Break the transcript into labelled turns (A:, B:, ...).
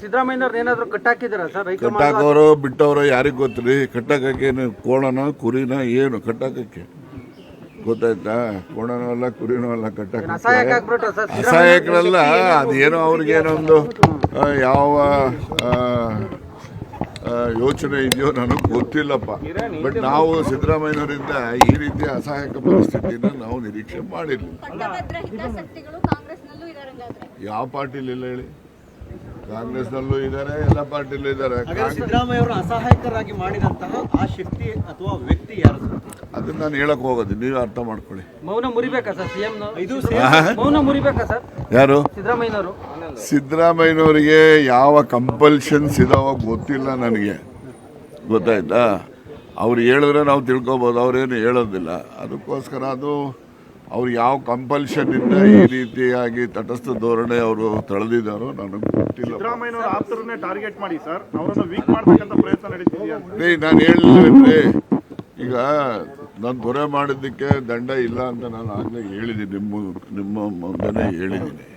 A: ಸಿದ್ದರಾಮಯ್ಯನವ್ರು ಏನಾದ್ರು ಕಟ್ಟಾಕಿದಾರ ಸರ್?
B: ಕಟ್ಟಾಕವರು ಬಿಟ್ಟವರು ಯಾರಿಗೆ ಗೊತ್ತ್ರಿ? ಕಟ್ಟಾಕಕ್ಕೇನು ಕೋಣನ ಕುರಿನ ಏನು ಕಟ್ಟಾಕಕ್ಕೆ ಗೊತ್ತಾಯ್ತಾ? ಕೋಣನೂ ಅಲ್ಲ ಕುರಿನೂ ಅಲ್ಲ ಕಟ್ಟಾಕ. ಅಸಹಾಯಕರಲ್ಲ, ಅದೇನೋ ಅವ್ರಿಗೇನೊಂದು ಯಾವ ಯೋಚನೆ ಇದೆಯೋ ನನಗೆ ಗೊತ್ತಿಲ್ಲಪ್ಪ. ಬಟ್ ನಾವು ಸಿದ್ದರಾಮಯ್ಯನವರಿಂದ ಈ ರೀತಿಯ ಅಸಹಾಯಕ ಪರಿಸ್ಥಿತಿನ ನಾವು ನಿರೀಕ್ಷೆ ಮಾಡಿರ್ಲಿಲ್ಲ. ಯಾವ ಪಾರ್ಟಿಲಿ ಇಲ್ಲ ಹೇಳಿ? ಕಾಂಗ್ರೆಸ್ನಲ್ಲೂ ಇದ್ದಾರೆ, ಎಲ್ಲ ಪಾರ್ಟಿಲೂ ಇದ್ದಾರೆ.
A: ಸಿದ್ದರಾಮಯ್ಯ ಅವರು ಅಸಹಾಯಕರಾಗಿ ಮಾಡಿದಂತಹ ಆ ಶಕ್ತಿ ಅಥವಾ ವ್ಯಕ್ತಿ ಯಾರು?
B: ಅದನ್ನ ನಾನು ಹೇಳಕ್ ಹೋಗೋದು, ನೀವು ಅರ್ಥ ಮಾಡ್ಕೊಳ್ಳಿ.
A: ಮೌನ ಮುರಿಬೇಕಾ ಸರ್ ಸಿಎಂ? ಮೌನ ಮುರಿಬೇಕಾ ಸರ್
B: ಯಾರು?
A: ಸಿದ್ದರಾಮಯ್ಯನವರು.
B: ಸಿದ್ದರಾಮಯ್ಯನವರಿಗೆ ಯಾವ ಕಂಪಲ್ಷನ್ಸ್ ಇದಾವ ಗೊತ್ತಿಲ್ಲ ನನಗೆ, ಗೊತ್ತಾಯ್ತಾ? ಅವ್ರು ಹೇಳಿದ್ರೆ ನಾವು ತಿಳ್ಕೊಬೋದು, ಅವ್ರೇನು ಹೇಳೋದಿಲ್ಲ. ಅದಕ್ಕೋಸ್ಕರ ಅದು ಅವ್ರು ಯಾವ ಕಂಪಲ್ಷನ್ ಇಂದ ಈ ರೀತಿಯಾಗಿ ತಟಸ್ಥ ಧೋರಣೆ ಅವರು ತಳೆದಿದ್ದಾರೋ ನನಗೆ ಗೊತ್ತಿಲ್ಲ.
C: ಸಿದ್ದರಾಮಯ್ಯನವರ ಆಪ್ತರನ್ನೇ ಟಾರ್ಗೆಟ್ ಮಾಡಿ ಸರ್, ಅವರನ್ನು ವೀಕ್ ಮಾಡಬೇಕಂತ ಪ್ರಯತ್ನ ನಡೀತಿದೆಯಾ?
B: ನಾನು ಹೇಳಿಲ್ರಿ, ಈಗ ನಾನು ದೊರೆ ಮಾಡಿದ್ದಕ್ಕೆ ದಂಡ ಇಲ್ಲ ಅಂತ ನಾನು ಆಗಲೇ ಹೇಳಿದ್ದೀನಿ, ನಿಮ್ಮ ಮುಂದೆನೇ ಹೇಳಿದ್ದೀನಿ.